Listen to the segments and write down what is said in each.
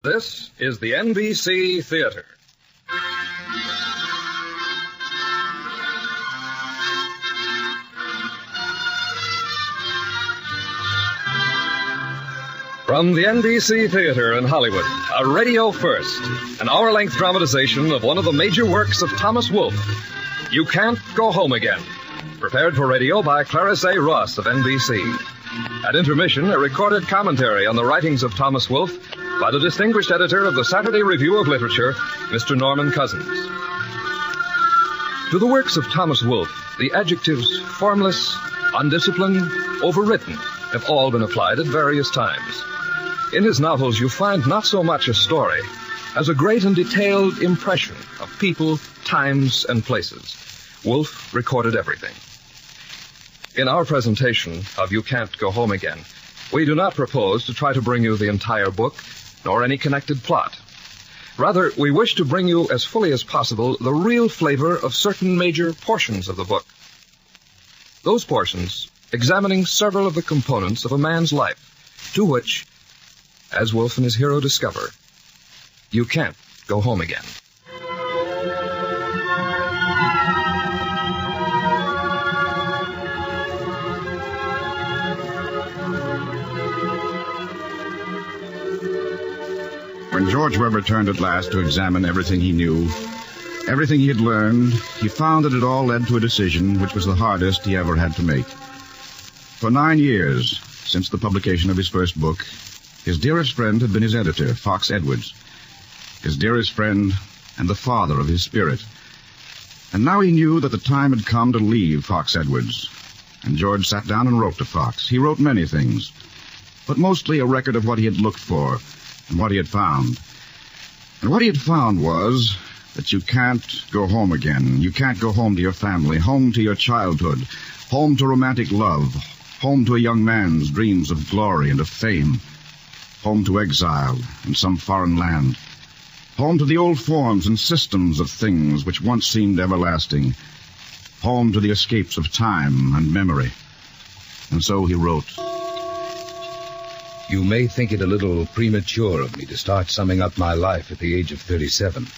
This is the NBC Theater. From the NBC Theater in Hollywood, a radio first, an hour-length dramatization of one of the major works of Thomas Wolfe, You Can't Go Home Again, prepared for radio by Clarence A. Ross of NBC. At intermission, a recorded commentary on the writings of Thomas Wolfe by the distinguished editor of the Saturday Review of Literature, Mr. Norman Cousins. To the works of Thomas Wolfe, the adjectives formless, undisciplined, overwritten have all been applied at various times. In his novels, you find not so much a story as a great and detailed impression of people, times, and places. Wolfe recorded everything. In our presentation of You Can't Go Home Again, we do not propose to try to bring you the entire book, nor any connected plot. Rather, we wish to bring you as fully as possible the real flavor of certain major portions of the book. Those portions examining several of the components of a man's life, to which, as Wolfe and his hero discover, you can't go home again. When George Webber turned at last to examine everything he knew, everything he had learned, he found that it all led to a decision which was the hardest he ever had to make. For 9 years, since the publication of his first book, his dearest friend had been his editor, Fox Edwards, his dearest friend and the father of his spirit. And now he knew that the time had come to leave Fox Edwards. And George sat down and wrote to Fox. He wrote many things, but mostly a record of what he had looked for and what he had found. And what he had found was that you can't go home again. You can't go home to your family, home to your childhood, home to romantic love, home to a young man's dreams of glory and of fame, home to exile in some foreign land, home to the old forms and systems of things which once seemed everlasting, home to the escapes of time and memory. And so he wrote, You may think it a little premature of me to start summing up my life at the age of 37.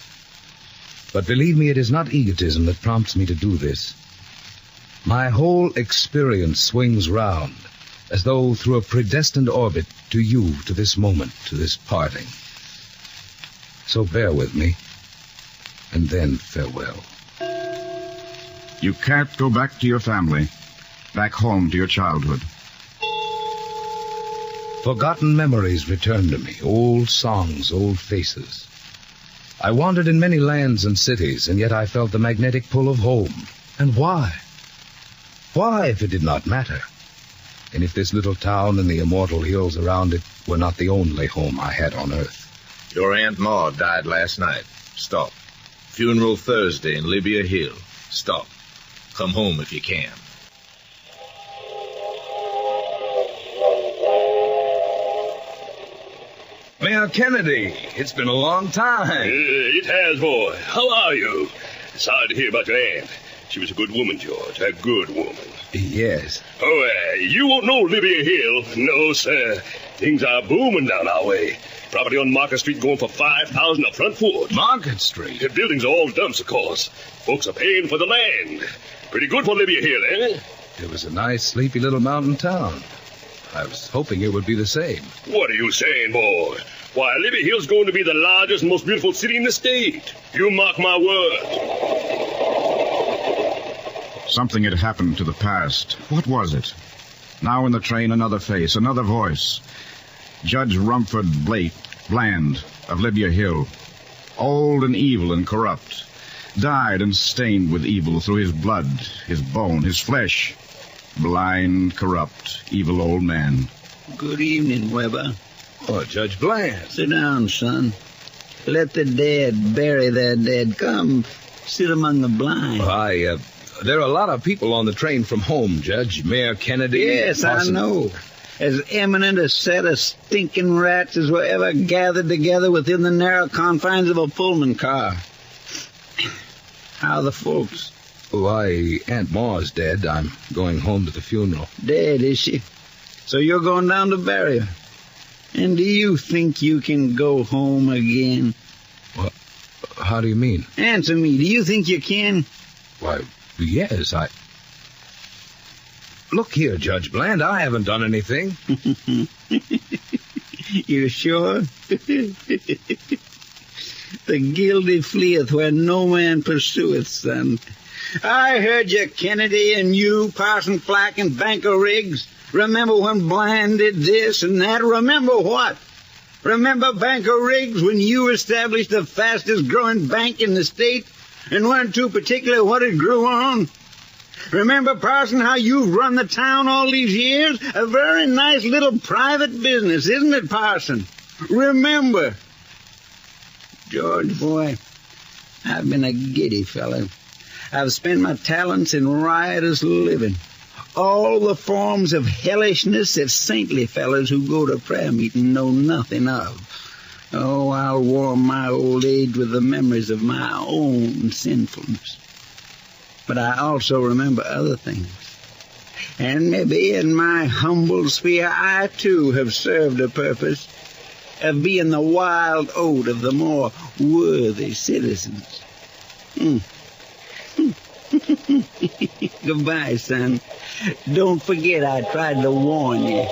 But believe me, it is not egotism that prompts me to do this. My whole experience swings round, as though through a predestined orbit, to you, to this moment, to this parting. So bear with me, and then farewell. You can't go back to your family, back home to your childhood. Forgotten memories return to me, old songs, old faces. I wandered in many lands and cities, and yet I felt the magnetic pull of home. And why? Why, if it did not matter? And if this little town and the immortal hills around it were not the only home I had on earth? Your Aunt Maud died last night. Stop. Funeral Thursday in Libya Hill. Stop. Come home if you can. Mayor Kennedy, it's been a long time. It has, boy. How are you? Sorry to hear about your aunt. She was a good woman, George. A good woman. Yes. Oh, you won't know Libya Hill. No, sir. Things are booming down our way. Property on Market Street going for $5,000 up front for it. Market Street? The buildings are all dumps, of course. Folks are paying for the land. Pretty good for Libya Hill, eh? It was a nice, sleepy little mountain town. I was hoping it would be the same. What are you saying, boy? Why, Libya Hill's going to be the largest and most beautiful city in the state. You mark my word. Something had happened to the past. What was it? Now in the train, another face, another voice. Judge Rumford Bland of Libya Hill, old and evil and corrupt, died and stained with evil through his blood, his bone, his flesh. Blind, corrupt, evil old man. Good evening, Weber. Oh, Judge Bland. Sit down, son. Let the dead bury their dead. Come, sit among the blind. There are a lot of people on the train from home, Judge. Mayor Kennedy. Yes, I know. As eminent a set of stinking rats as were ever gathered together within the narrow confines of a Pullman car. How are the folks? Why, Aunt Ma's dead. I'm going home to the funeral. Dead, is she? So you're going down to bury her? And do you think you can go home again? What? How do you mean? Answer me. Do you think you can? Why, yes, Look here, Judge Bland, I haven't done anything. You sure? The guilty fleeth where no man pursueth, son. I heard you, Kennedy, and you, Parson Flack, and Banker Riggs. Remember when Bland did this and that? Remember what? Remember, Banker Riggs, when you established the fastest-growing bank in the state and weren't too particular what it grew on? Remember, Parson, how you've run the town all these years? A very nice little private business, isn't it, Parson? Remember. George, boy, I've been a giddy fellow. I've spent my talents in riotous living. All the forms of hellishness that saintly fellows who go to prayer meeting know nothing of. Oh, I'll warm my old age with the memories of my own sinfulness. But I also remember other things. And maybe in my humble sphere I, too, have served a purpose of being the wild oat of the more worthy citizens. Goodbye, son. Don't forget I tried to warn you.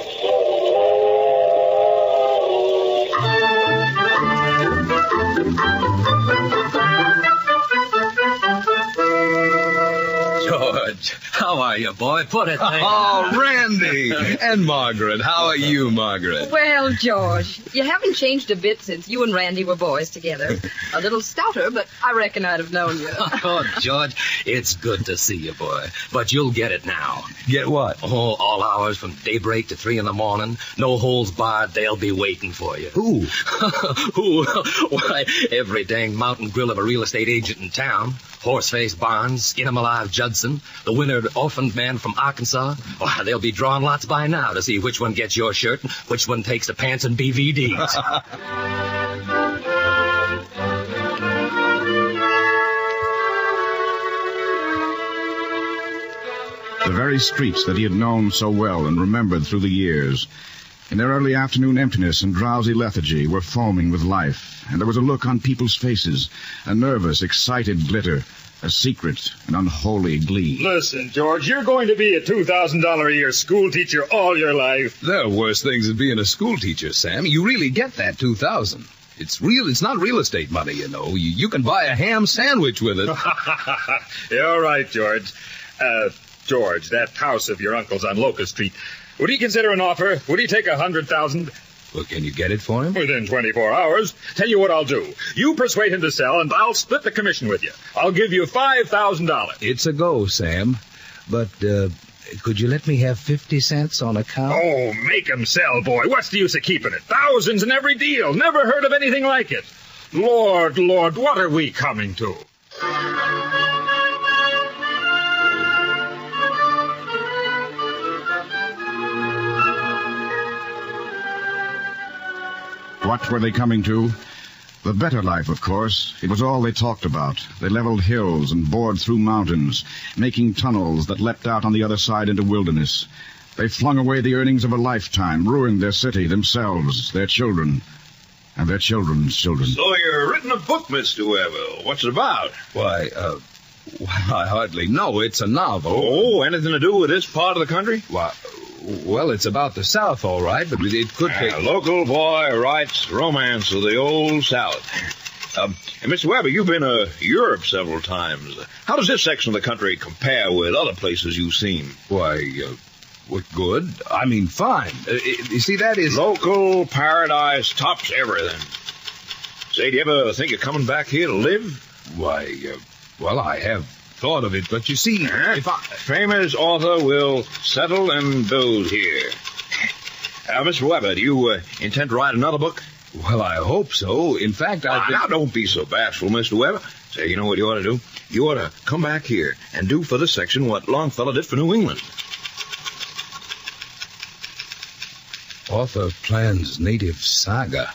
George, how are you, boy? Put it there. Oh, Randy! And Margaret. How are you, Margaret? Well, George, you haven't changed a bit since you and Randy were boys together. A little stouter, but I reckon I'd have known you. Oh, George, it's good to see you, boy. But you'll get it now. Get what? Oh, all hours from daybreak to 3 in the morning. No holds barred. They'll be waiting for you. Who? Who? Why, every dang mountain grill of a real estate agent in town. Horseface Barnes, Skin 'em Alive Judson, the winner orphaned man from Arkansas. Why, they'll be drawing lots by now to see which one gets your shirt and which one takes the pants and BVDs. The very streets that he had known so well and remembered through the years, in their early afternoon emptiness and drowsy lethargy, were foaming with life, and there was a look on people's faces, a nervous, excited glitter, a secret and unholy glee. Listen, George, you're going to be a $2,000 a year school teacher all your life. There are worse things than being a school teacher, Sam. You really get that $2,000. It's not real estate money, you know. You can buy a ham sandwich with it. You're right, George. George, that house of your uncle's on Locust Street. Would he consider an offer? Would he take $100,000? Well, can you get it for him? Within 24 hours. Tell you what I'll do. You persuade him to sell, and I'll split the commission with you. I'll give you $5,000. It's a go, Sam. But, could you let me have 50 cents on account? Oh, make him sell, boy. What's the use of keeping it? Thousands in every deal. Never heard of anything like it. Lord, what are we coming to? What were they coming to? The better life, of course. It was all they talked about. They leveled hills and bored through mountains, making tunnels that leapt out on the other side into wilderness. They flung away the earnings of a lifetime, ruined their city, themselves, their children, and their children's children. So you're written a book, Mr. Weber. What's it about? Why, I hardly know. It's a novel. Oh, anything to do with this part of the country? Well, it's about the South, all right, but it could take... A local boy writes romance of the old South. And Mr. Weber, you've been to Europe several times. How does this section of the country compare with other places you've seen? Why, good. I mean, fine. You see, that is... Local paradise tops everything. Say, do you ever think of coming back here to live? Why, well, I have thought of it, but you see, if I... Famous author will settle and doze here. Mr. Weber, do you intend to write another book? Well, I hope so. In fact, Now, don't be so bashful, Mr. Weber. Say, you know what you ought to do? You ought to come back here and do for this section what Longfellow did for New England. Author plans native saga.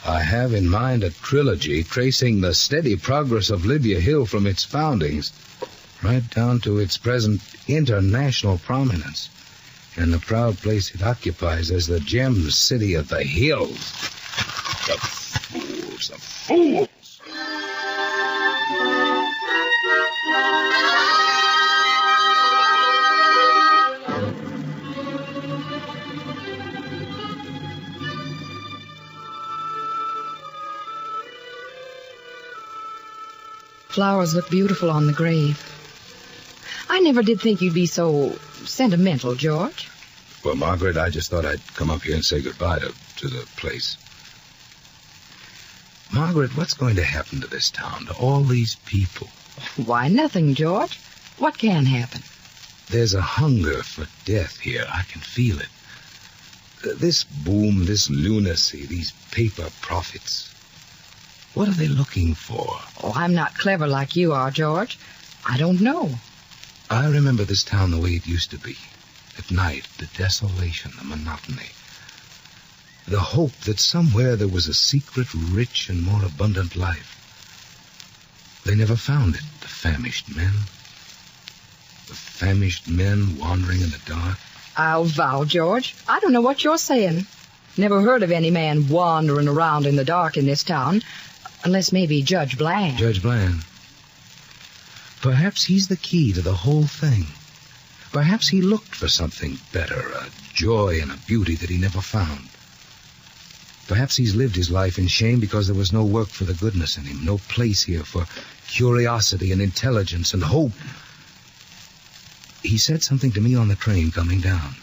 I have in mind a trilogy tracing the steady progress of Libya Hill from its foundings right down to its present international prominence. and the proud place it occupies as the gem city of the hills. The fools, the fools! Flowers look beautiful on the grave. I never did think you'd be so sentimental, George. Well, Margaret, I just thought I'd come up here and say goodbye to the place. Margaret, what's going to happen to this town, to all these people? Why, nothing, George. What can happen? There's a hunger for death here. I can feel it. This boom, this lunacy, these paper profits. What are they looking for? Oh, I'm not clever like you are, George. I don't know. I remember this town the way it used to be. At night, the desolation, the monotony. The hope that somewhere there was a secret, rich, and more abundant life. They never found it, the famished men. The famished men wandering in the dark. I'll vow, George, I don't know what you're saying. Never heard of any man wandering around in the dark in this town. Unless maybe Judge Bland. Judge Bland. Perhaps he's the key to the whole thing. Perhaps he looked for something better, a joy and a beauty that he never found. Perhaps he's lived his life in shame because there was no work for the goodness in him, no place here for curiosity and intelligence and hope. He said something to me on the train coming down.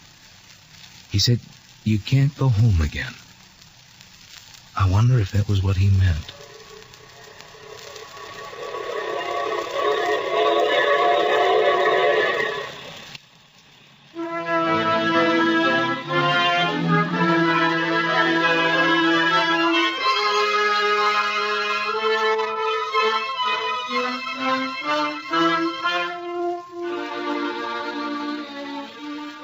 He said, "You can't go home again." I wonder if that was what he meant.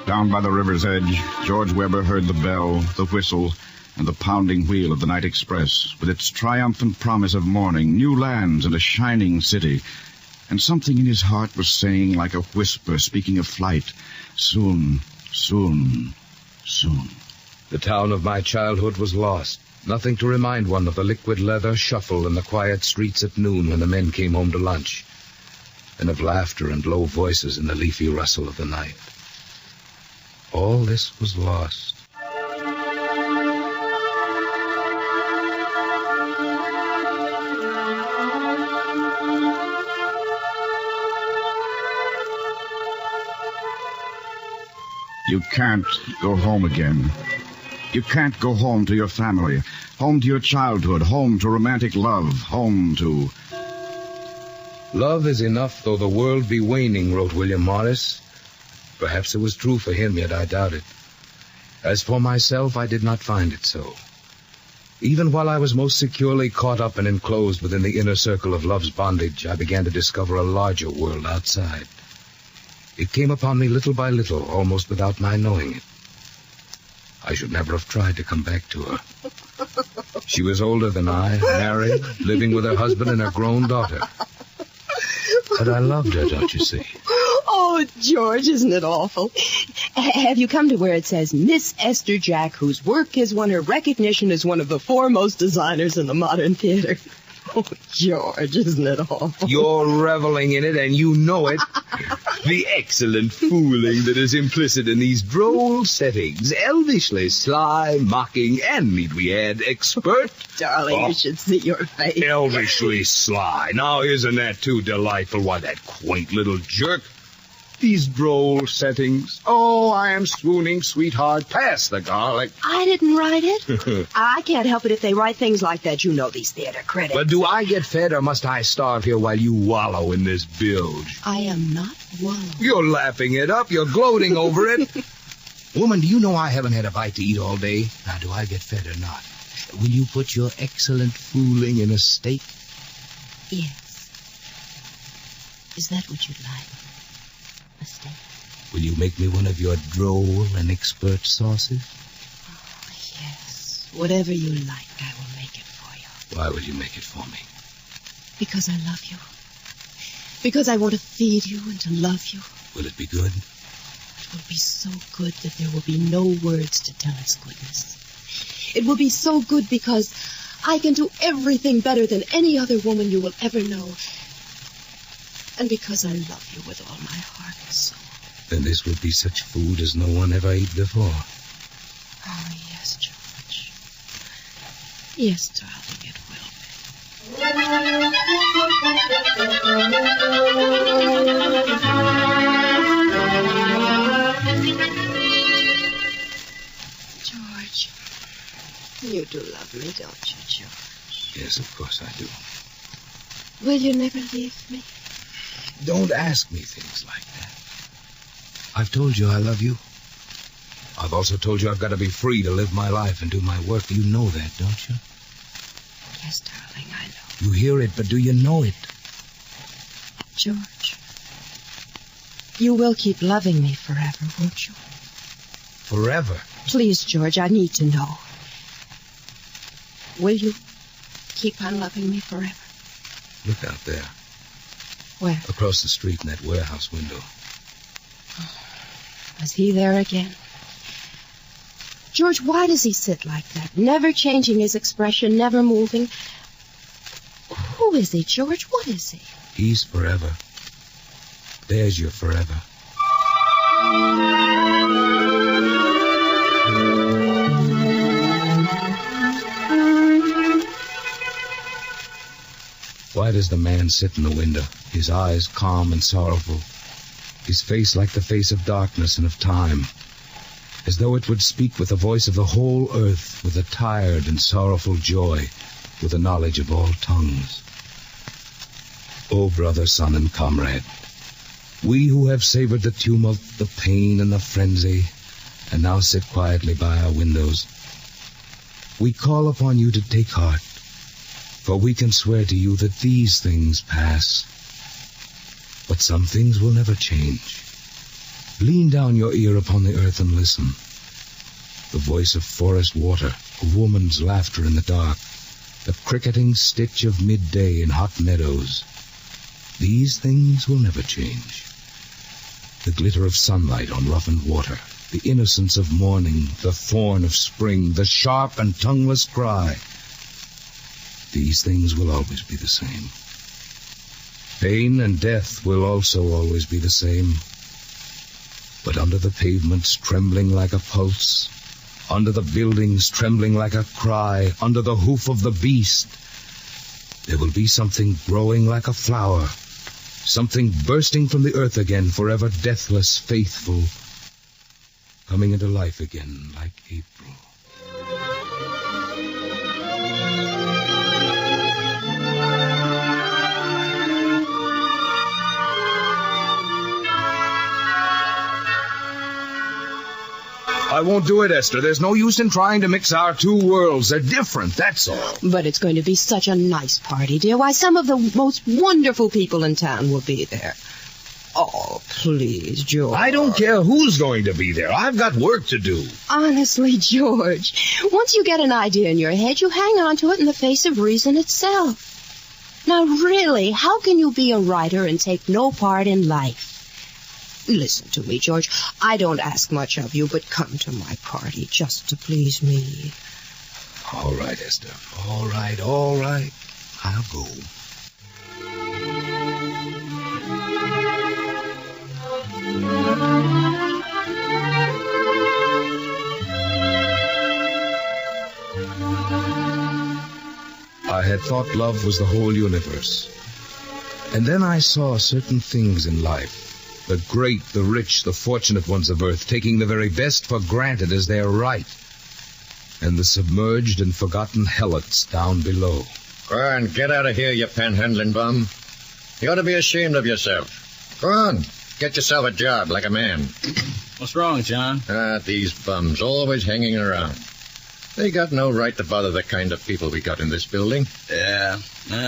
Down by the river's edge, George Webber heard the bell, the whistle, and the pounding wheel of the night express, with its triumphant promise of morning, new lands, and a shining city. And something in his heart was saying, like a whisper, speaking of flight, soon, soon, soon. The town of my childhood was lost. Nothing to remind one of the liquid leather shuffle in the quiet streets at noon when the men came home to lunch, and of laughter and low voices in the leafy rustle of the night. All this was lost. You can't go home again. You can't go home to your family, home to your childhood, home to romantic love, home to... Love is enough though the world be waning, wrote William Morris. Perhaps it was true for him, yet I doubt it. As for myself, I did not find it so. Even while I was most securely caught up and enclosed within the inner circle of love's bondage, I began to discover a larger world outside. It came upon me little by little, almost without my knowing it. I should never have tried to come back to her. She was older than I, married, living with her husband and her grown daughter. But I loved her, don't you see? Oh, George, isn't it awful? Have you come to where it says, Miss Esther Jack, whose work has won her recognition as one of the foremost designers in the modern theater? Oh, George, isn't it awful? You're reveling in it, and you know it. The excellent fooling that is implicit in these droll settings, elvishly sly, mocking, and, need we add, expert. Darling, you should see your face. Elvishly sly. Now, isn't that too delightful? Why, that quaint little jerk. These droll settings. Oh, I am swooning, sweetheart. Pass the garlic. I didn't write it. I can't help it if they write things like that. You know these theater critics. But do I get fed or must I starve here while you wallow in this bilge? I am not wallowing. You're laughing it up. You're gloating over it. Woman, do you know I haven't had a bite to eat all day? Now, do I get fed or not? Will you put your excellent fooling in a steak? Yes. Is that what you'd like? A steak? Will you make me one of your droll and expert sauces? Oh, yes. Whatever you like, I will make it for you. Why will you make it for me? Because I love you. Because I want to feed you and to love you. Will it be good? will be so good that there will be no words to tell its goodness. It will be so good because I can do everything better than any other woman you will ever know. And because I love you with all my heart and soul. Then this will be such food as no one ever ate before. Oh, yes, George. Yes, darling, it will George, you do love me, don't you, George? Yes, of course I do. Will you never leave me? Don't ask me things like that. I've told you I love you. I've also told you I've got to be free to live my life and do my work. You know that, don't you? Yes, darling, I know. You hear it, but do you know it? George, you will keep loving me forever, won't you? Forever? Please, George, I need to know. Will you keep on loving me forever? Look out there. Where? Across the street in that warehouse window. Was he there again? George, why does he sit like that? Never changing his expression, never moving. Who is he, George? What is he? He's forever. There's your forever. Why does the man sit in the window, his eyes calm and sorrowful, his face like the face of darkness and of time, as though it would speak with the voice of the whole earth, with a tired and sorrowful joy, with the knowledge of all tongues? O brother, son, and comrade, we who have savored the tumult, the pain, and the frenzy, and now sit quietly by our windows, we call upon you to take heart, for we can swear to you that these things pass, but some things will never change. Lean down your ear upon the earth and listen. The voice of forest water, a woman's laughter in the dark, the cricketing stitch of midday in hot meadows. These things will never change. The glitter of sunlight on roughened water, the innocence of morning, the thorn of spring, the sharp and tongueless cry. These things will always be the same. Pain and death will also always be the same. But under the pavements trembling like a pulse, under the buildings trembling like a cry, under the hoof of the beast, there will be something growing like a flower, something bursting from the earth again, forever deathless, faithful, coming into life again like April. I won't do it, Esther. There's no use in trying to mix our two worlds. They're different, that's all. But it's going to be such a nice party, dear. Why, some of the most wonderful people in town will be there. Oh, please, George. I don't care who's going to be there. I've got work to do. Honestly, George, once you get an idea in your head, you hang on to it in the face of reason itself. Now, really, how can you be a writer and take no part in life? Listen to me, George. I don't ask much of you, but come to my party just to please me. All right, Esther. All right. I'll go. I had thought love was the whole universe. And then I saw certain things in life. The great, the rich, the fortunate ones of earth, taking the very best for granted as their right. And the submerged and forgotten helots down below. Go on, get out of here, you panhandling bum. You ought to be ashamed of yourself. Go on, get yourself a job like a man. What's wrong, John? These bums, always hanging around. They got no right to bother the kind of people we got in this building. Yeah,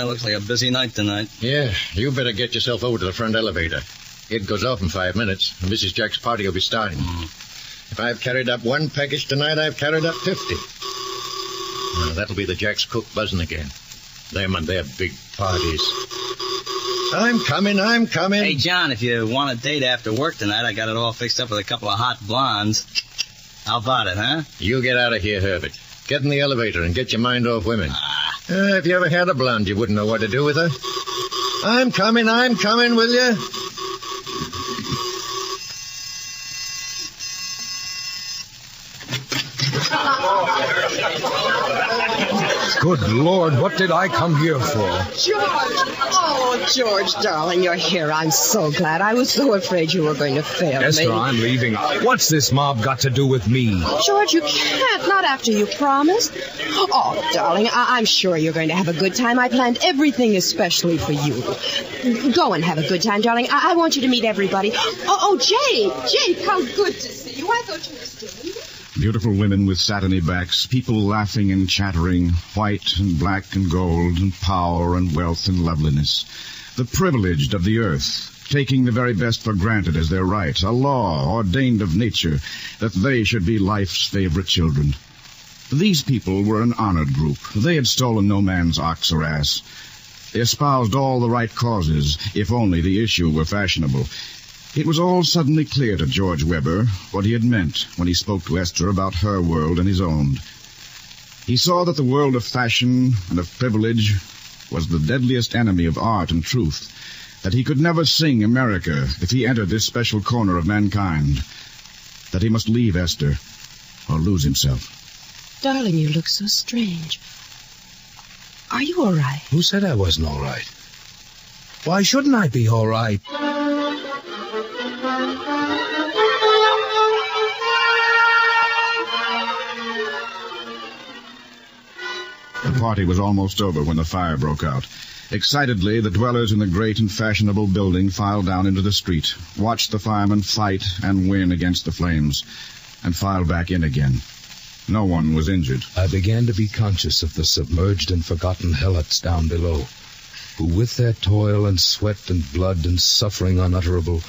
looks like a busy night tonight. Yeah, you better get yourself over to the front elevator. It goes off in 5 minutes, and Mrs. Jack's party will be starting. If I've carried up one package tonight, I've carried up 50. That'll be the Jack's cook buzzing again. Them and their big parties. I'm coming. Hey, John, if you want a date after work tonight, I got it all fixed up with a couple of hot blondes. How about it, huh? You get out of here, Herbert. Get in the elevator and get your mind off women. If you ever had a blonde, you wouldn't know what to do with her. I'm coming, will you? Good Lord, what did I come here for? George! Oh, George, darling, you're here. I'm so glad. I was so afraid you were going to fail me. Esther, I'm leaving. What's this mob got to do with me? George, you can't. Not after you promised. Oh, darling, I'm sure you're going to have a good time. I planned everything especially for you. Go and have a good time, darling. I want you to meet everybody. Oh, Jake, how good to see you. I thought you were still in. Beautiful women with satiny backs, people laughing and chattering, white and black and gold, and power and wealth and loveliness. The privileged of the earth, taking the very best for granted as their right, a law ordained of nature, that they should be life's favorite children. These people were an honored group. They had stolen no man's ox or ass. They espoused all the right causes, if only the issue were fashionable. It was all suddenly clear to George Webber what he had meant when he spoke to Esther about her world and his own. He saw that the world of fashion and of privilege was the deadliest enemy of art and truth, that he could never sing America if he entered this special corner of mankind, that he must leave Esther or lose himself. Darling, you look so strange. Are you all right? Who said I wasn't all right? Why shouldn't I be all right? The party was almost over when the fire broke out. Excitedly, the dwellers in the great and fashionable building filed down into the street, watched the firemen fight and win against the flames, and filed back in again. No one was injured. I began to be conscious of the submerged and forgotten helots down below, who with their toil and sweat and blood and suffering unutterable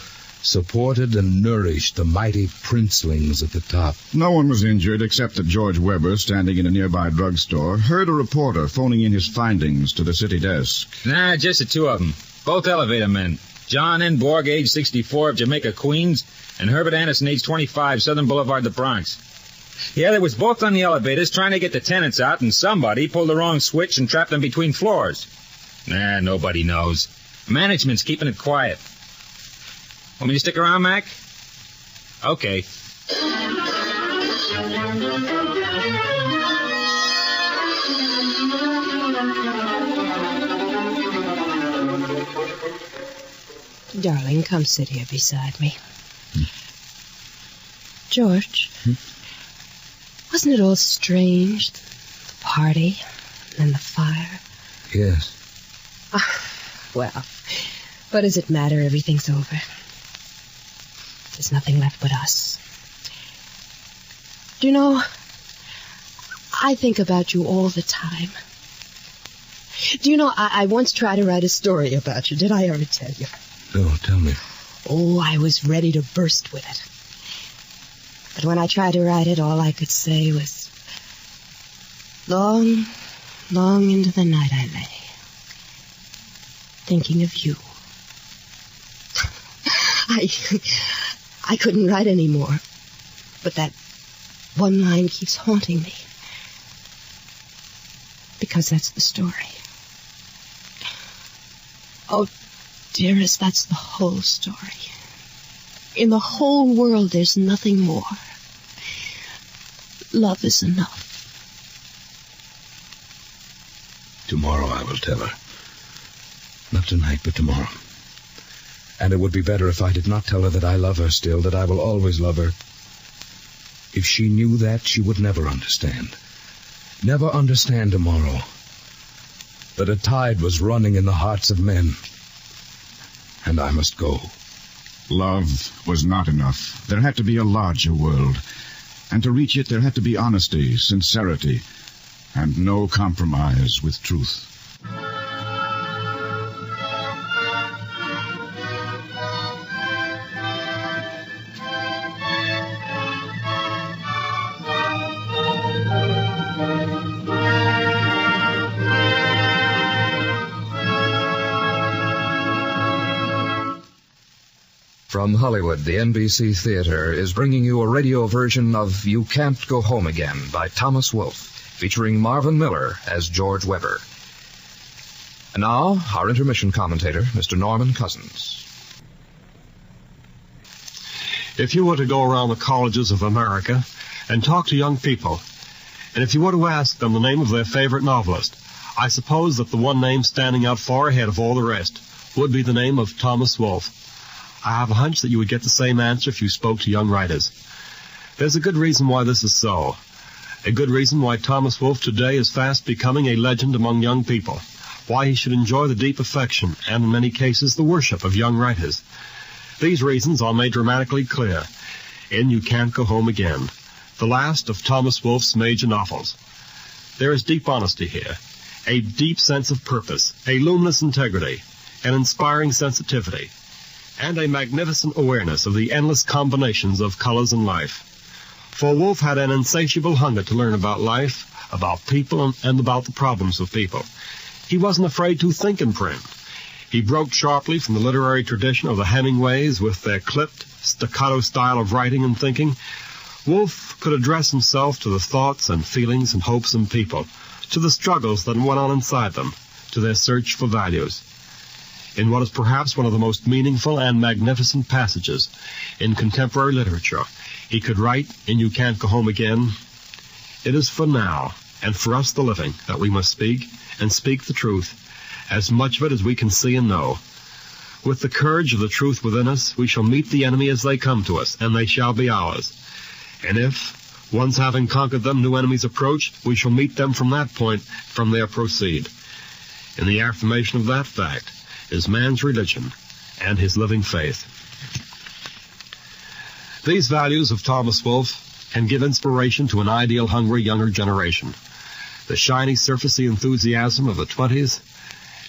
supported and nourished the mighty princelings at the top. No one was injured except that George Webber, standing in a nearby drugstore, heard a reporter phoning in his findings to the city desk. Nah, just the two of them. Both elevator men. John N. Borg, age 64, of Jamaica, Queens, and Herbert Anderson, age 25, Southern Boulevard, the Bronx. Yeah, they was both on the elevators trying to get the tenants out, and somebody pulled the wrong switch and trapped them between floors. Nah, nobody knows. Management's keeping it quiet. Want me to stick around, Mac? Okay. Darling, come sit here beside me. George, wasn't it all strange? The party and the fire? Yes. Well, what does it matter? Everything's over. There's nothing left but us. Do you know, I think about you all the time. Do you know, I once tried to write a story about you. Did I ever tell you? No, tell me. Oh, I was ready to burst with it. But when I tried to write it, all I could say was, long, long into the night I lay, thinking of you. I couldn't write anymore, but that one line keeps haunting me. Because that's the story. Oh, dearest, that's the whole story. In the whole world, there's nothing more. Love is enough. Tomorrow I will tell her. Not tonight, but tomorrow. And it would be better if I did not tell her that I love her still, that I will always love her. If she knew that, she would never understand. Never understand tomorrow. That a tide was running in the hearts of men. And I must go. Love was not enough. There had to be a larger world. And to reach it, there had to be honesty, sincerity, and no compromise with truth. From Hollywood, the NBC Theater is bringing you a radio version of You Can't Go Home Again by Thomas Wolfe, featuring Marvin Miller as George Weber. And now, our intermission commentator, Mr. Norman Cousins. If you were to go around the colleges of America and talk to young people, and if you were to ask them the name of their favorite novelist, I suppose that the one name standing out far ahead of all the rest would be the name of Thomas Wolfe. I have a hunch that you would get the same answer if you spoke to young writers. There's a good reason why this is so. A good reason why Thomas Wolfe today is fast becoming a legend among young people. Why he should enjoy the deep affection and, in many cases, the worship of young writers. These reasons are made dramatically clear in You Can't Go Home Again, the last of Thomas Wolfe's major novels. There is deep honesty here, a deep sense of purpose, a luminous integrity, an inspiring sensitivity, and a magnificent awareness of the endless combinations of colors in life. For Wolfe had an insatiable hunger to learn about life, about people, and about the problems of people. He wasn't afraid to think in print. He broke sharply from the literary tradition of the Hemingways with their clipped, staccato style of writing and thinking. Wolfe could address himself to the thoughts and feelings and hopes in people, to the struggles that went on inside them, to their search for values. In what is perhaps one of the most meaningful and magnificent passages in contemporary literature, he could write in You Can't Go Home Again, "It is for now, and for us the living, that we must speak, and speak the truth, as much of it as we can see and know. With the courage of the truth within us, we shall meet the enemy as they come to us, and they shall be ours. And if, once having conquered them, new enemies approach, we shall meet them from that point, from there proceed. In the affirmation of that fact is man's religion and his living faith." These values of Thomas Wolfe can give inspiration to an ideal-hungry younger generation. The shiny, surfacey enthusiasm of the 20s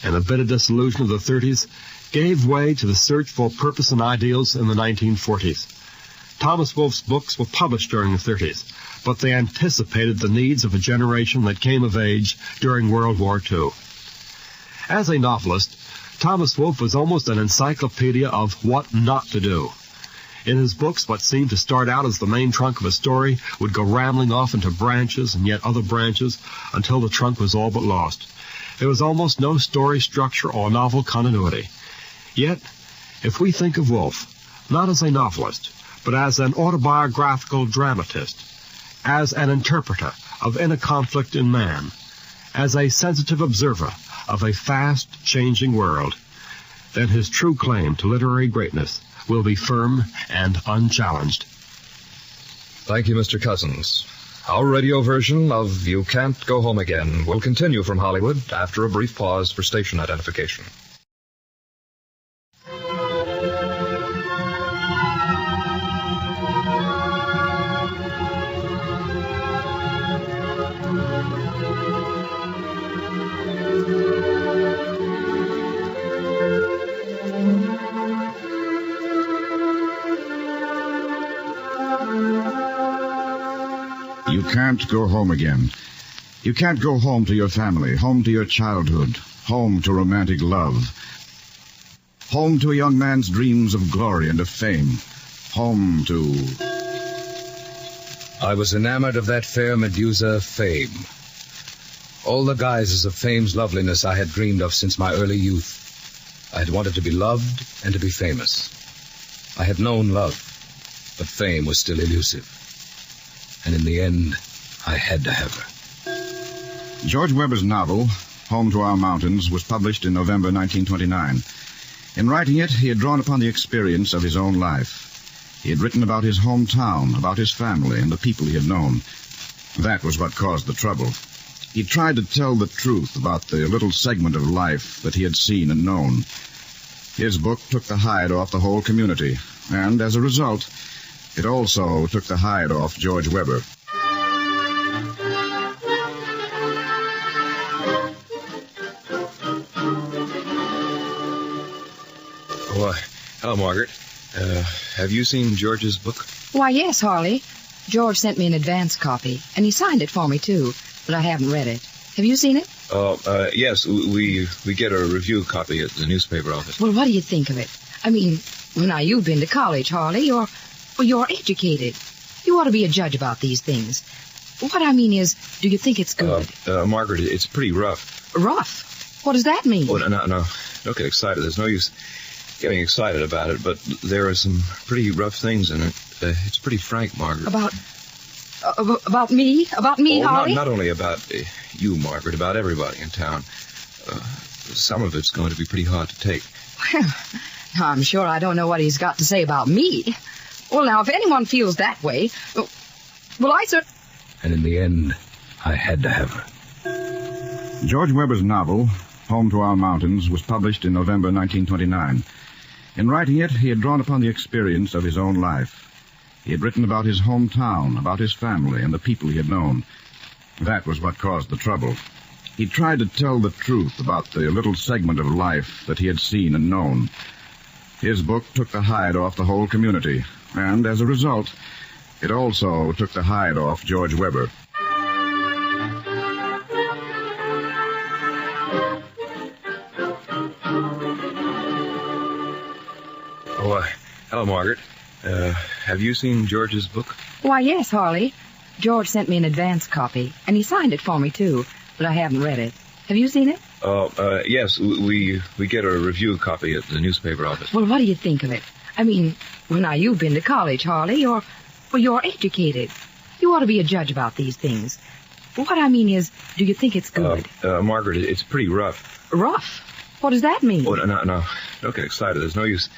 and the bitter disillusion of the 30s gave way to the search for purpose and ideals in the 1940s. Thomas Wolfe's books were published during the 30s, but they anticipated the needs of a generation that came of age during World War II. As a novelist, Thomas Wolfe was almost an encyclopedia of what not to do. In his books, what seemed to start out as the main trunk of a story would go rambling off into branches and yet other branches until the trunk was all but lost. There was almost no story structure or novel continuity. Yet, if we think of Wolfe, not as a novelist, but as an autobiographical dramatist, as an interpreter of inner conflict in man, as a sensitive observer of a fast-changing world, then his true claim to literary greatness will be firm and unchallenged. Thank you, Mr. Cousins. Our radio version of You Can't Go Home Again will continue from Hollywood after a brief pause for station identification. You can't go home again. You can't go home to your family, home to your childhood, home to romantic love, home to a young man's dreams of glory and of fame, home to... I was enamored of that fair Medusa, Fame. All the guises of Fame's loveliness I had dreamed of since my early youth. I had wanted to be loved and to be famous. I had known love, but fame was still elusive. And in the end, I had to have her. George Weber's novel, Home to Our Mountains, was published in November 1929. In writing it, he had drawn upon the experience of his own life. He had written about his hometown, about his family, and the people he had known. That was what caused the trouble. He tried to tell the truth about the little segment of life that he had seen and known. His book took the hide off the whole community, and as a result, it also took the hide off George Weber. Hello, Margaret. Have you seen George's book? Why, yes, Harley. George sent me an advance copy, and he signed it for me, too, but I haven't read it. Have you seen it? Yes, we get a review copy at the newspaper office. Well, what do you think of it? I mean, Well, now, you've been to college, Harley. You're educated. You ought to be a judge about these things. What I mean is, do you think it's good? Margaret, it's pretty rough. Rough? What does that mean? Oh, no. Don't get excited. There's no use getting excited about it, but there are some pretty rough things in it. It's pretty frank, Margaret. About me? About me, Harley? Not only about you, Margaret, about everybody in town. Some of it's going to be pretty hard to take. Well, I'm sure I don't know what he's got to say about me. Well, now, if anyone feels that way, well, I certainly... And in the end, I had to have her. George Webber's novel, Home to Our Mountains, was published in November 1929. In writing it, he had drawn upon the experience of his own life. He had written about his hometown, about his family, and the people he had known. That was what caused the trouble. He tried to tell the truth about the little segment of life that he had seen and known. His book took the hide off the whole community, and as a result, it also took the hide off George Webber. Hello, Margaret. Have you seen George's book? Why, yes, Harley. George sent me an advance copy, and he signed it for me, too, but I haven't read it. Have you seen it? Yes, we get a review copy at the newspaper office. Well, what do you think of it? I mean, well, now, you've been to college, Harley. You're educated. You ought to be a judge about these things. What I mean is, do you think it's good? Margaret, it's pretty rough. Rough? What does that mean? Oh, no. Don't get excited. There's no use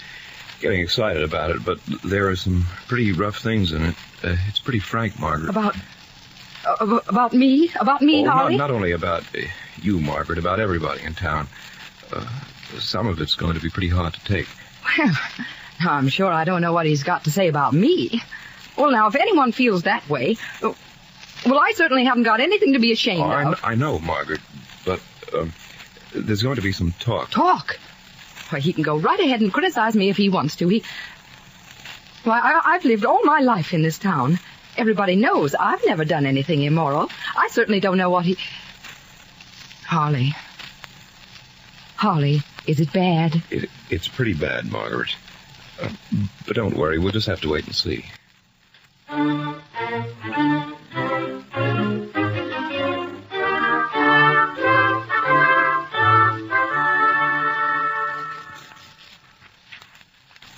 getting excited about it, but there are some pretty rough things in it. It's pretty frank, Margaret. About me? About me, Harley? Not only about you, Margaret, about everybody in town. Some of it's going to be pretty hard to take. Well, now, I'm sure I don't know what he's got to say about me. Well, now, if anyone feels that way, well, I certainly haven't got anything to be ashamed of. I know, Margaret, but there's going to be some talk. Talk? Why, he can go right ahead and criticize me if he wants to. I've lived all my life in this town. Everybody knows I've never done anything immoral. I certainly don't know what he... Harley, is it bad? It's pretty bad, Margaret. But don't worry, we'll just have to wait and see.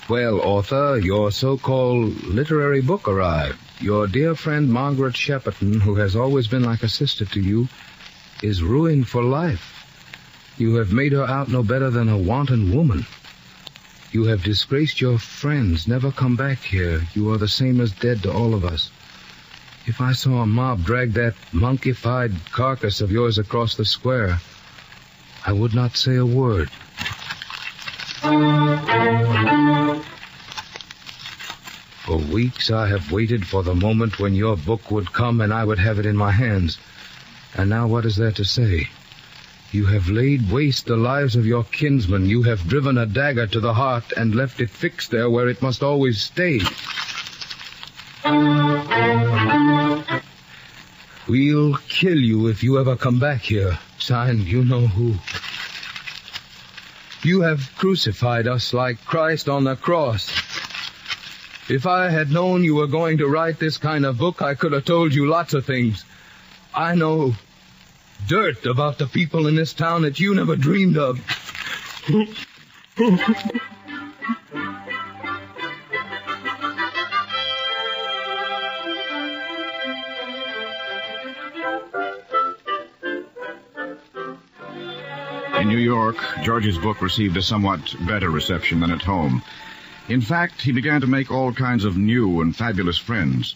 Well, author, your so-called literary book arrived. Your dear friend Margaret Shepperton, who has always been like a sister to you, is ruined for life. You have made her out no better than a wanton woman. You have disgraced your friends, never come back here. You are the same as dead to all of us. If I saw a mob drag that monkey-fied carcass of yours across the square, I would not say a word. For weeks I have waited for the moment when your book would come and I would have it in my hands. And now what is there to say? You have laid waste the lives of your kinsmen. You have driven a dagger to the heart and left it fixed there where it must always stay. We'll kill you if you ever come back here. Signed, you know who. You have crucified us like Christ on the cross. If I had known you were going to write this kind of book, I could have told you lots of things. I know dirt about the people in this town that you never dreamed of. In New York, George's book received a somewhat better reception than at home. In fact, he began to make all kinds of new and fabulous friends.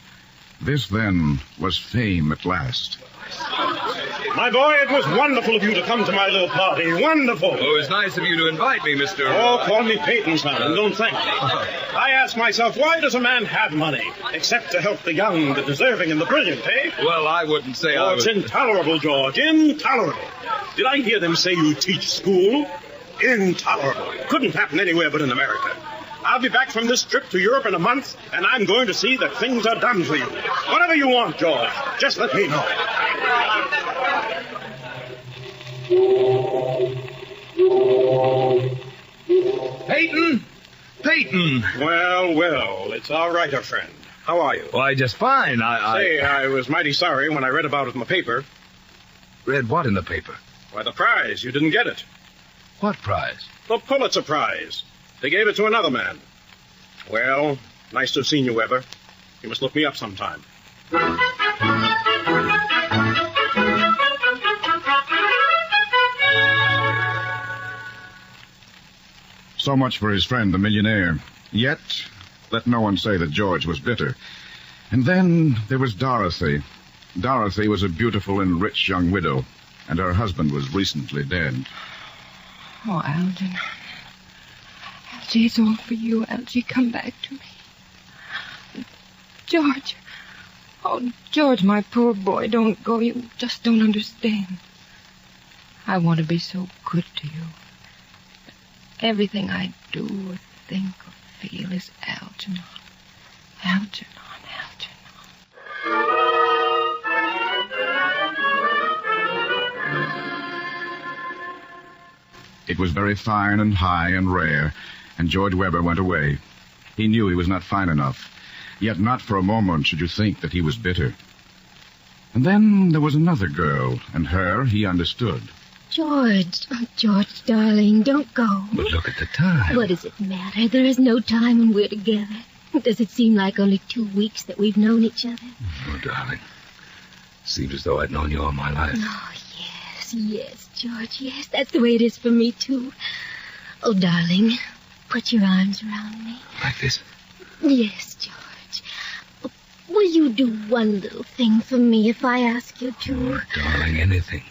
This, then, was fame at last. My boy, it was wonderful of you to come to my little party. Wonderful. Oh, it was nice of you to invite me, Mr. Oh, call me Peyton, son, and don't thank me. I ask myself, why does a man have money? Except to help the young, the deserving, and the brilliant, eh? Well, I wouldn't say I was... It's intolerable, George. Intolerable. Did I hear them say you teach school? Intolerable. Couldn't happen anywhere but in America. I'll be back from this trip to Europe in a month, and I'm going to see that things are done for you. Whatever you want, George, just let me know. Peyton! waiting. Well, it's all right, our friend. How are you? Why, just fine. I was mighty sorry when I read about it in the paper. Read what in the paper? Why, the prize. You didn't get it. What prize? The Pulitzer Prize. They gave it to another man. Well, nice to have seen you, Weber. You must look me up sometime. So much for his friend, the millionaire. Yet, let no one say that George was bitter. And then there was Dorothy. Dorothy was a beautiful and rich young widow, and her husband was recently dead. Oh, Algy. Algy, it's all for you, Algy. Come back to me. George. Oh, George, my poor boy, don't go. You just don't understand. I want to be so good to you. Everything I do or think or feel is Algernon. Algernon. It was very fine and high and rare, and George Weber went away. He knew he was not fine enough, yet not for a moment should you think that he was bitter. And then there was another girl, and her he understood. George, oh, George, darling, don't go. But look at the time. What does it matter? There is no time when we're together. Does it seem like only 2 weeks that we've known each other? Oh, darling. Seems as though I'd known you all my life. Oh, yes, George, yes. That's the way it is for me, too. Oh, darling, put your arms around me. Like this? Yes, George. Oh, will you do one little thing for me if I ask you to? Oh, darling, anything.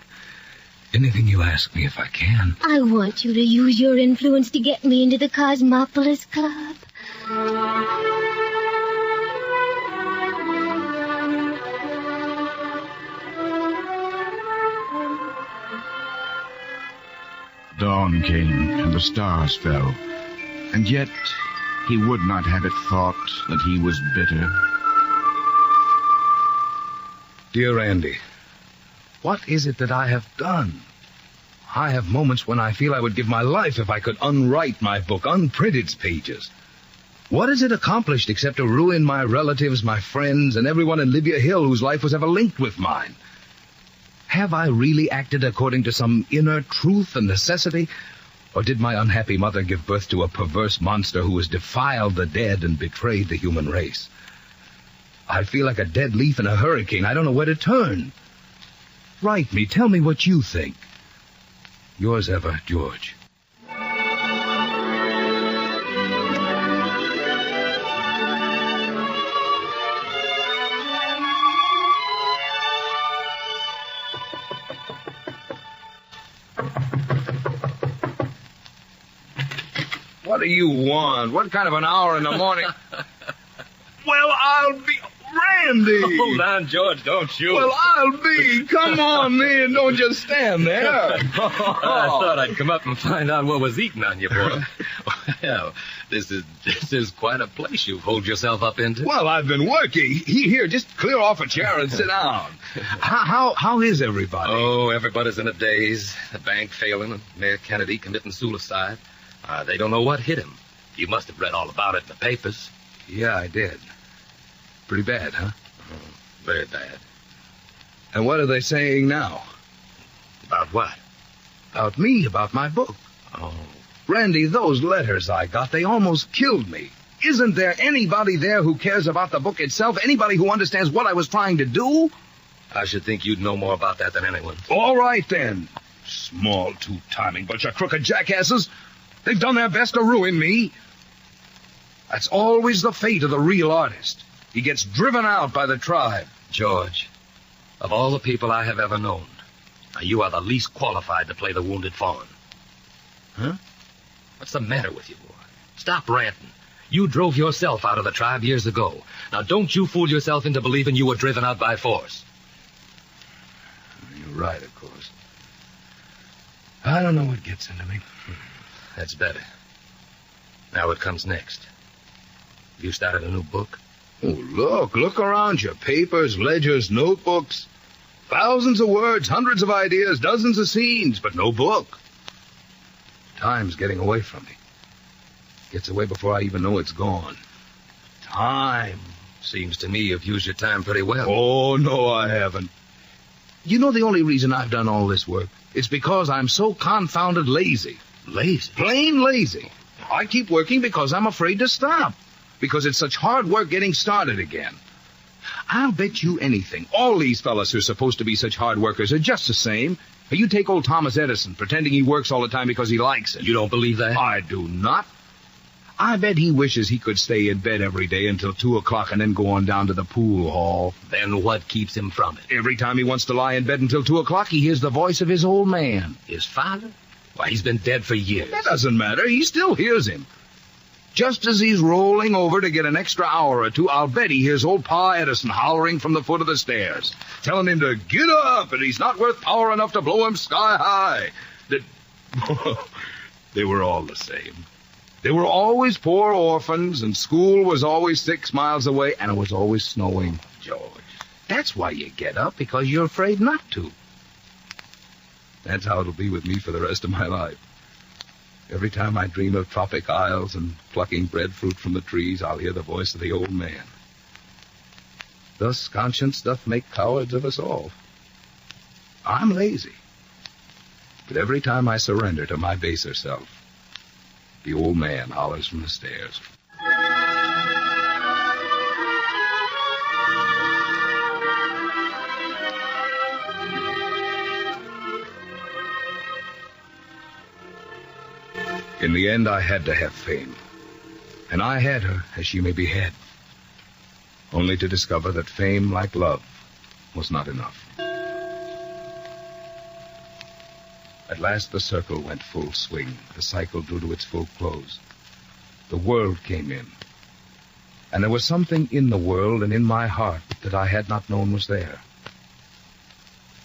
Anything you ask me if I can. I want you to use your influence to get me into the Cosmopolis Club. Dawn came, and the stars fell. And yet he would not have it thought that he was bitter. Dear Andy, what is it that I have done? I have moments when I feel I would give my life if I could unwrite my book, unprint its pages. What has it accomplished except to ruin my relatives, my friends, and everyone in Libya Hill whose life was ever linked with mine? Have I really acted according to some inner truth and necessity? Or did my unhappy mother give birth to a perverse monster who has defiled the dead and betrayed the human race? I feel like a dead leaf in a hurricane. I don't know where to turn. Write me. Tell me what you think. Yours ever, George. What do you want? What kind of an hour in the morning? Well, I'll be... Randy! Hold on, George, don't shoot. Well, I'll be. Come on, man. Don't just stand there. I thought I'd come up and find out what was eating on you, boy. Well, this is quite a place you've holed yourself up into. Well, I've been working. Here, just clear off a chair and sit down. How is everybody? Oh, everybody's in a daze. The bank failing and Mayor Kennedy committing suicide. They don't know what hit him. You must have read all about it in the papers. Yeah, I did. Pretty bad, huh? Oh, very bad. And what are they saying now? About what? About me, about my book. Oh. Randy, those letters I got, they almost killed me. Isn't there anybody there who cares about the book itself? Anybody who understands what I was trying to do? I should think you'd know more about that than anyone. All right, then. Small, two-timing bunch of crooked jackasses. They've done their best to ruin me. That's always the fate of the real artist. He gets driven out by the tribe. George, of all the people I have ever known, you are the least qualified to play the wounded fawn. Huh? What's the matter with you, boy? Stop ranting. You drove yourself out of the tribe years ago. Now, don't you fool yourself into believing you were driven out by force. You're right, of course. I don't know what gets into me. That's better. Now what comes next? You started a new book? Oh, look around you. Papers, ledgers, notebooks. Thousands of words, hundreds of ideas, dozens of scenes, but no book. Time's getting away from me. Gets away before I even know it's gone. Time. Seems to me you've used your time pretty well. Oh, no, I haven't. You know the only reason I've done all this work is because I'm so confounded lazy. Lazy? Plain lazy. I keep working because I'm afraid to stop. Because it's such hard work getting started again. I'll bet you anything. All these fellas who are supposed to be such hard workers are just the same. You take old Thomas Edison, pretending he works all the time because he likes it. You don't believe that? I do not. I bet he wishes he could stay in bed every day until 2 o'clock and then go on down to the pool hall. Then what keeps him from it? Every time he wants to lie in bed until 2 o'clock, he hears the voice of his old man. His father? Why, he's been dead for years. That doesn't matter. He still hears him. Just as he's rolling over to get an extra hour or two, I'll bet he hears old Pa Edison hollering from the foot of the stairs, telling him to get up, and he's not worth power enough to blow him sky high. They were all the same. They were always poor orphans, and school was always 6 miles away, and it was always snowing. George, that's why you get up, because you're afraid not to. That's how it'll be with me for the rest of my life. Every time I dream of tropic isles and plucking breadfruit from the trees, I'll hear the voice of the old man. Thus conscience doth make cowards of us all. I'm lazy. But every time I surrender to my baser self, the old man hollers from the stairs. In the end, I had to have fame. And I had her, as she may be had. Only to discover that fame, like love, was not enough. At last the circle went full swing. The cycle drew to its full close. The world came in. And there was something in the world and in my heart that I had not known was there.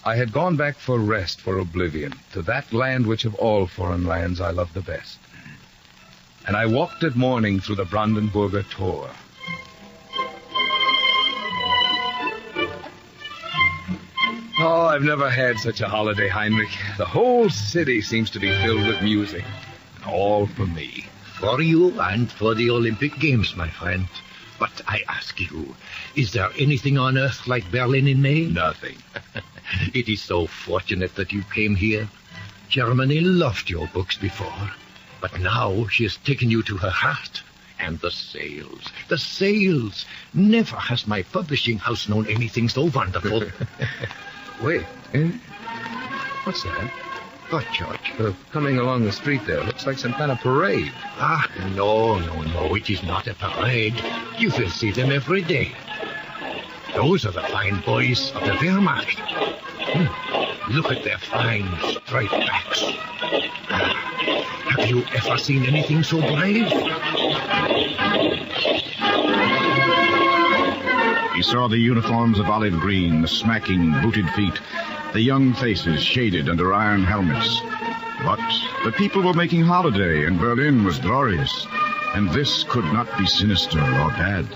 I had gone back for rest, for oblivion, to that land which of all foreign lands I loved the best. And I walked at morning through the Brandenburger Tor. Oh, I've never had such a holiday, Heinrich. The whole city seems to be filled with music. All for me. For you and for the Olympic Games, my friend. But I ask you, is there anything on earth like Berlin in May? Nothing. It is so fortunate that you came here. Germany loved your books before, but now she has taken you to her heart. And the sales. Never has my publishing house known anything so wonderful. Wait, what's that? What, George? Coming along the street there. Looks like some kind of parade. Ah, no. It is not a parade. You will see them every day. Those are the fine boys of the Wehrmacht. Look at their fine, straight backs. Have you ever seen anything so brave? He saw the uniforms of olive green, the smacking, booted feet, the young faces shaded under iron helmets. But the people were making holiday, and Berlin was glorious, and this could not be sinister or bad.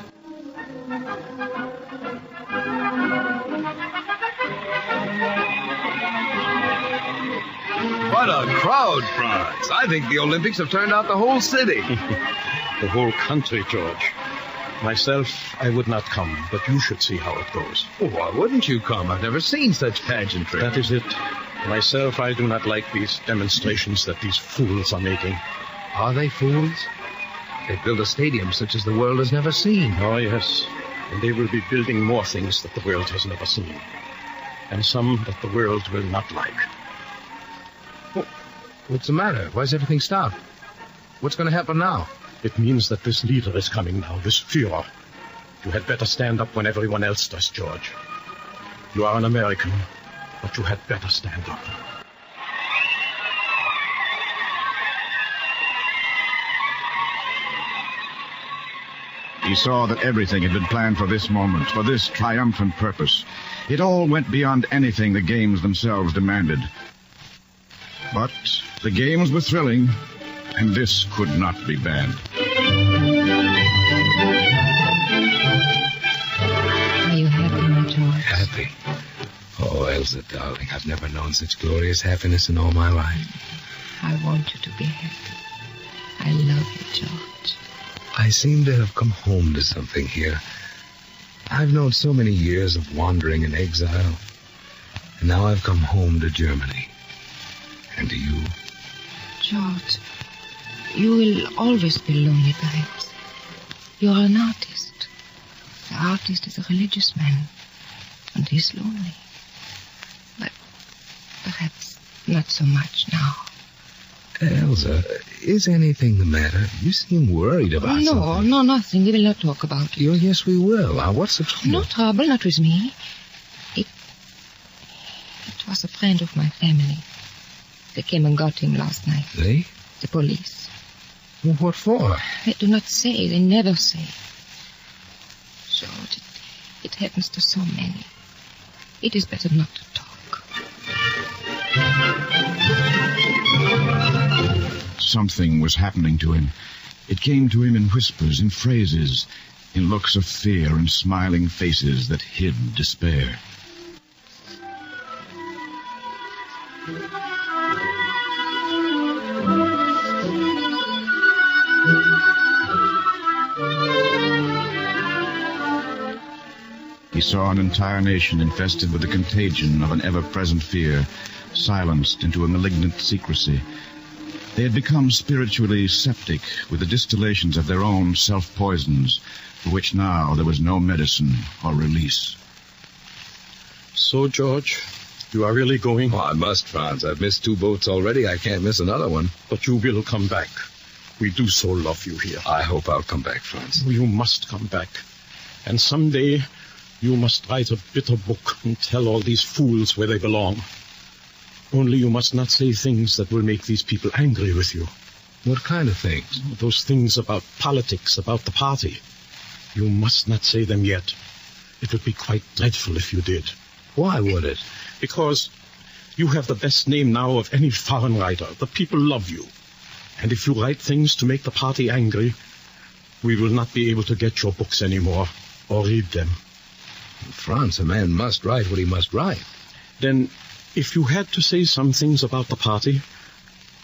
What a crowd, Franz. I think the Olympics have turned out the whole city. The whole country, George. Myself, I would not come, but you should see how it goes. Oh, why wouldn't you come? I've never seen such pageantry. That is it. Myself, I do not like these demonstrations that these fools are making. Are they fools? They build a stadium such as the world has never seen. Oh, yes. And they will be building more things that the world has never seen. And some that the world will not like. What's the matter? Why's everything stopped? What's going to happen now? It means that this leader is coming now, this Führer. You had better stand up when everyone else does, George. You are an American, but you had better stand up. He saw that everything had been planned for this moment, for this triumphant purpose. It all went beyond anything the games themselves demanded. But the games were thrilling, and this could not be bad. Are you happy, my George? Happy? Oh, Elsa, darling, I've never known such glorious happiness in all my life. I want you to be happy. I love you, George. I seem to have come home to something here. I've known so many years of wandering and exile, and now I've come home to Germany. And to you. George, you will always be lonely, perhaps. You're an artist. The artist is a religious man, and he's lonely. But perhaps not so much now. Elsa, is anything the matter? You seem worried about something. No, nothing. We will not talk about it. Oh, yes, we will. Now, what's the trouble? No trouble, not with me. It was a friend of my family. They came and got him last night. They? The police. Well, what for? They do not say. They never say. George, it happens to so many. It is better not to talk. Something was happening to him. It came to him in whispers, in phrases, in looks of fear and smiling faces that hid despair. He saw an entire nation infested with the contagion of an ever-present fear, silenced into a malignant secrecy. They had become spiritually septic with the distillations of their own self-poisons, for which now there was no medicine or release. So, George, you are really going? Oh, I must, Franz. I've missed 2 boats already. I can't miss another one. But you will come back. We do so love you here. I hope I'll come back, Franz. You must come back. And someday you must write a bitter book and tell all these fools where they belong. Only you must not say things that will make these people angry with you. What kind of things? Those things about politics, about the party. You must not say them yet. It would be quite dreadful if you did. Why would it? Because you have the best name now of any foreign writer. The people love you. And if you write things to make the party angry, we will not be able to get your books anymore or read them. Franz, a man must write what he must write. Then, if you had to say some things about the party,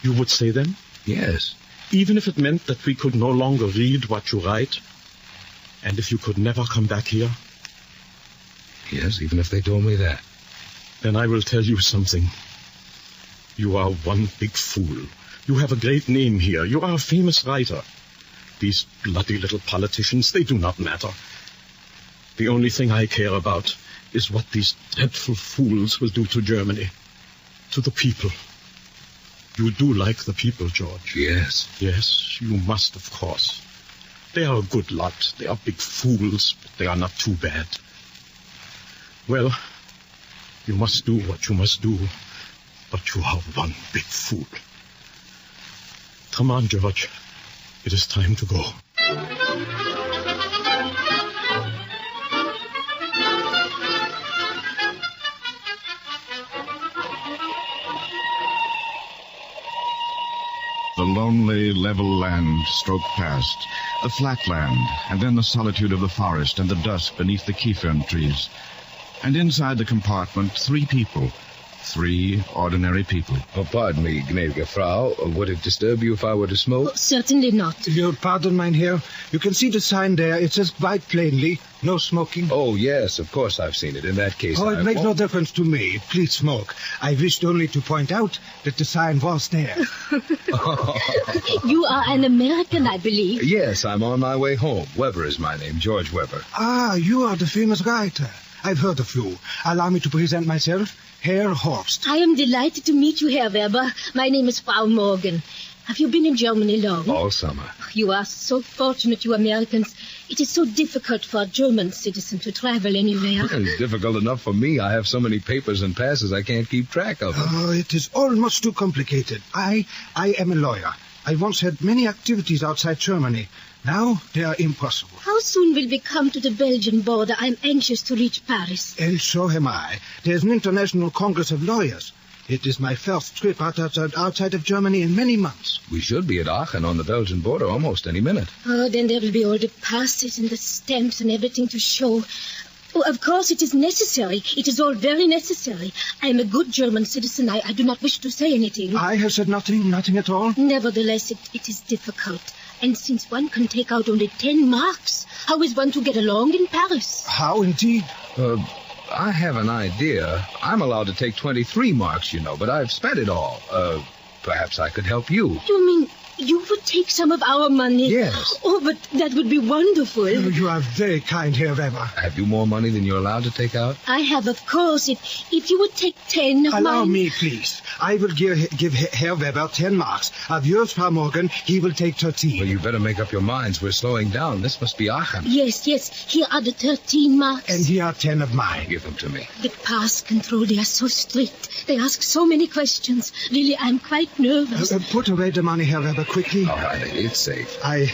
you would say them? Yes. Even if it meant that we could no longer read what you write? And if you could never come back here? Yes, even if they told me that. Then I will tell you something. You are one big fool. You have a great name here. You are a famous writer. These bloody little politicians, they do not matter. The only thing I care about is what these dreadful fools will do to Germany, to the people. You do like the people, George. Yes. Yes, you must, of course. They are a good lot. They are big fools, but they are not too bad. Well, you must do what you must do, but you are one big fool. Come on, George. It is time to go. The lonely, level land stroked past, the flat land, and then the solitude of the forest and the dusk beneath the kiefern trees. And inside the compartment, 3 people. 3 ordinary people. Oh, pardon me, gnädige Frau. Would it disturb you if I were to smoke? Oh, certainly not. Your pardon, mein Herr. You can see the sign there. It says quite plainly, no smoking. Oh, yes, of course I've seen it. In that case, Oh, it makes no difference to me. Please smoke. I wished only to point out that the sign was there. You are an American, I believe. Yes, I'm on my way home. Weber is my name, George Weber. Ah, you are the famous writer. I've heard of you. Allow me to present myself. Herr Horst. I am delighted to meet you, Herr Weber. My name is Frau Morgan. Have you been in Germany long? All summer. You are so fortunate, you Americans. It is so difficult for a German citizen to travel anywhere. It's difficult enough for me. I have so many papers and passes I can't keep track of them. Oh, it is almost too complicated. I am a lawyer. I once had many activities outside Germany. Now they are impossible. How soon will we come to the Belgian border? I'm anxious to reach Paris. And so am I. There's an international congress of lawyers. It is my first trip outside of Germany in many months. We should be at Aachen on the Belgian border almost any minute. Oh, then there will be all the passes and the stamps and everything to show. Oh, of course it is necessary. It is all very necessary. I am a good German citizen. I do not wish to say anything. I have said nothing at all? Nevertheless, it is difficult. And since one can take out only 10 marks, how is one to get along in Paris? How indeed? I have an idea. I'm allowed to take 23 marks, you know, but I've spent it all. Perhaps I could help you. You mean you would take some of our money? Yes. Oh, but that would be wonderful. You are very kind, Herr Weber. Have you more money than you're allowed to take out? I have, of course. If you would take 10 of Allow mine... me, please. I will give Herr Weber 10 marks. Of yours, Frau Morgan, he will take 13. Well, you better make up your minds. We're slowing down. This must be Aachen. Yes. Here are the 13 marks. And here are 10 of mine. Give them to me. The pass control, they are so strict. They ask so many questions. Really, I'm quite nervous. Put away the money, Herr Weber, quickly. All right, it's safe. I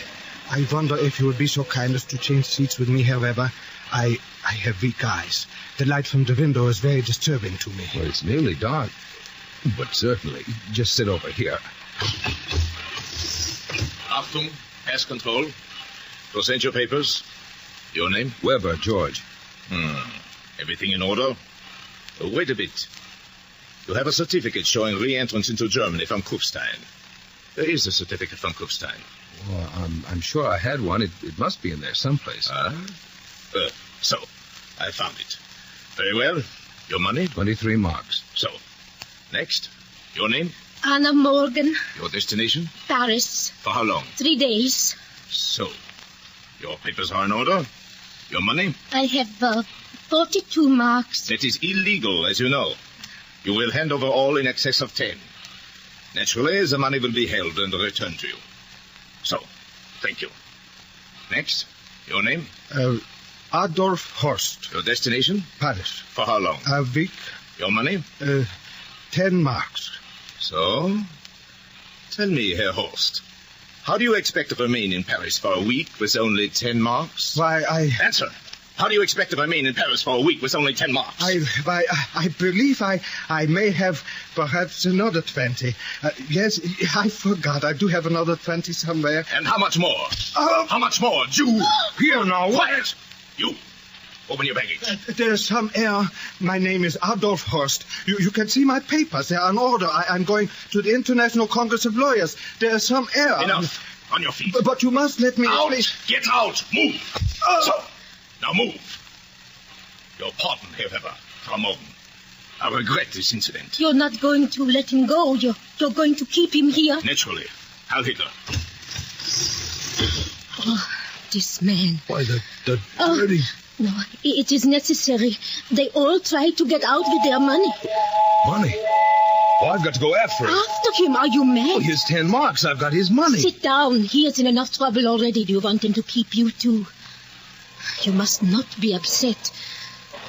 wonder if you would be so kind as to change seats with me, Herr Weber. I have weak eyes. The light from the window is very disturbing to me. Well, it's nearly dark. But certainly. Just sit over here. Achtung, pass control. Present your papers. Your name? Weber, George. Everything in order? Wait a bit. You have a certificate showing re-entrance into Germany from Kufstein. There is a certificate from Kufstein. Well, I'm sure I had one. It must be in there someplace. So, I found it. Very well. Your money? 23 marks. So, next. Your name? Anna Morgan. Your destination? Paris. For how long? 3 days. So, your papers are in order? Your money? I have 42 marks. That is illegal, as you know. You will hand over all in excess of 10. Naturally, the money will be held and returned to you. So, thank you. Next, your name? Adolf Horst. Your destination? Paris. For how long? A week. Your money? 10 marks. So, tell me, Herr Horst, how do you expect to remain in Paris for a week with only 10 marks? Why, Answer. How do you expect to remain in Paris for a week with only 10 marks? I believe I may have perhaps another 20. Yes, I forgot. I do have another 20 somewhere. And how much more? How much more, Jew? Here now. Quiet! You. Open your baggage. There's some error. My name is Adolf Horst. You can see my papers. They are in order. I'm going to the International Congress of Lawyers. There's some error. Enough. On your feet. But you must let me... Out! Get out! Move! So, now move. Your pardon, Herr Weber, Frau Morgan. I regret this incident. You're not going to let him go. You're going to keep him here. Naturally. Heil Hitler. Oh, this man. Why, the dirty... No, it is necessary. They all try to get out with their money. Money? Oh, I've got to go after him. After him? Are you mad? Oh, here's 10 marks. I've got his money. Sit down. He is in enough trouble already. Do you want him to keep you too? You must not be upset.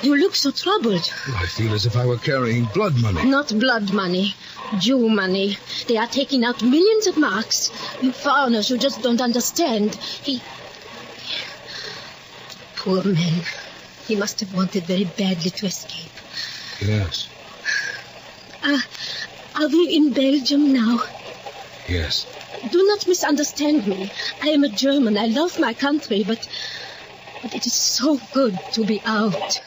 You look so troubled. Well, I feel as if I were carrying blood money. Not blood money. Jew money. They are taking out millions of marks. You foreigners, you just don't understand. Poor man. He must have wanted very badly to escape. Yes. Are we in Belgium now? Yes. Do not misunderstand me. I am a German. I love my country, but it is so good to be out.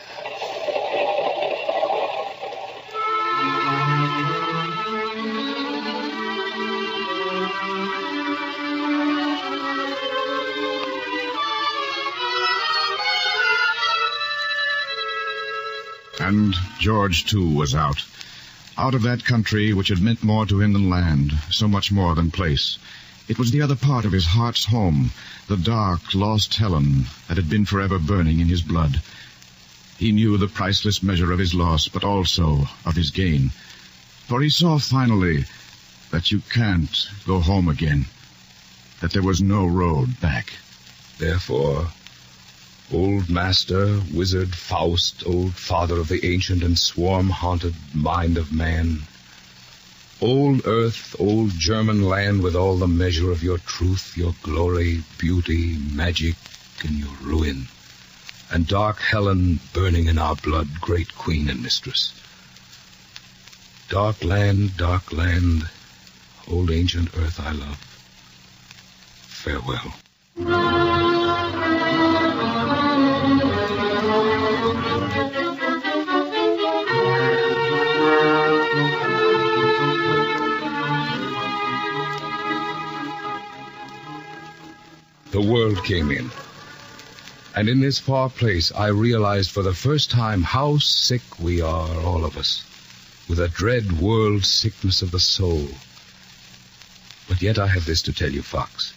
And George, too, was out. Out of that country which had meant more to him than land, so much more than place. It was the other part of his heart's home, the dark, lost Helen that had been forever burning in his blood. He knew the priceless measure of his loss, but also of his gain. For he saw finally that you can't go home again, that there was no road back. Therefore, old master, wizard Faust, old father of the ancient and swarm-haunted mind of man, old earth, old German land with all the measure of your truth, your glory, beauty, magic, and your ruin, and dark Helen burning in our blood, great queen and mistress. Dark land, old ancient earth I love, farewell. the world came in. And in this far place, I realized for the first time how sick we are, all of us, with a dread world sickness of the soul. But yet I have this to tell you, Fox.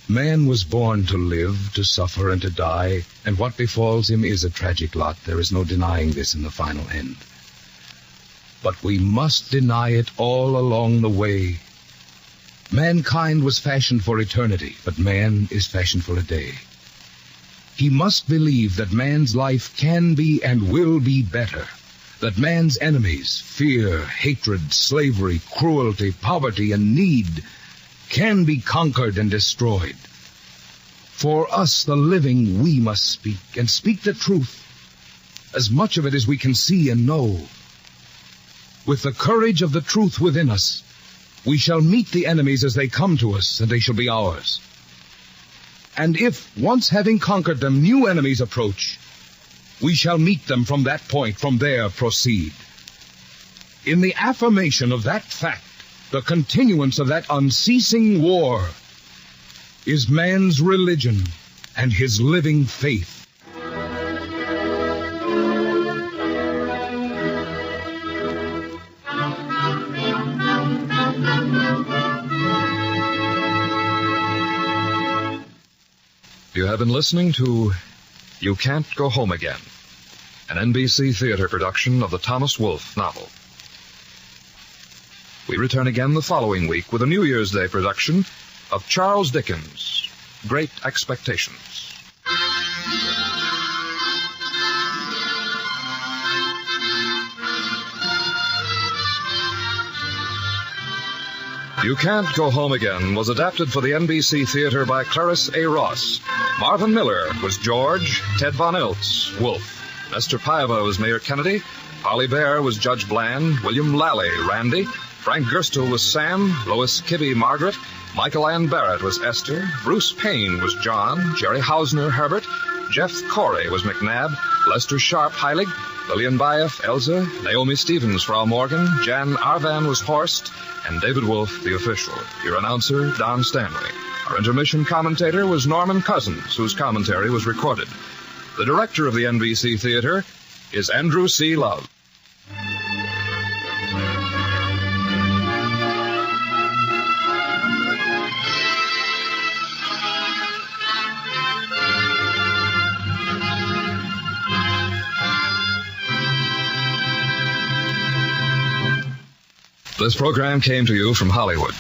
Man was born to live, to suffer, and to die, and what befalls him is a tragic lot. There is no denying this in the final end. But we must deny it all along the way. Mankind was fashioned for eternity, but man is fashioned for a day. He must believe that man's life can be and will be better, that man's enemies, fear, hatred, slavery, cruelty, poverty, and need, can be conquered and destroyed. For us, the living, we must speak, and speak the truth, as much of it as we can see and know. With the courage of the truth within us, we shall meet the enemies as they come to us, and they shall be ours. And if, once having conquered them, new enemies approach, we shall meet them from that point, from there proceed. In the affirmation of that fact, the continuance of that unceasing war, is man's religion and his living faith. You have been listening to You Can't Go Home Again, an NBC theater production of the Thomas Wolfe novel. We return again the following week with a New Year's Day production of Charles Dickens' Great Expectations. You Can't Go Home Again was adapted for the NBC Theater by Clarice A. Ross. Marvin Miller was George, Ted Von Iltz, Wolfe. Esther Paiva was Mayor Kennedy. Polly Bear was Judge Bland. William Lally, Randy. Frank Gerstle was Sam. Lois Kibbe, Margaret. Michael Ann Barrett was Esther. Bruce Payne was John. Jerry Hausner, Herbert. Jeff Corey was McNabb. Lester Sharp, Heilig. Lillian Baeff, Elsa. Naomi Stevens, Frau Morgan. Jan Arvan was Horst. And David Wolfe, the official. Your announcer, Don Stanley. Our intermission commentator was Norman Cousins, whose commentary was recorded. The director of the NBC Theater is Andrew C. Love. This program came to you from Hollywood.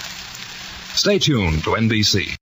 Stay tuned to NBC.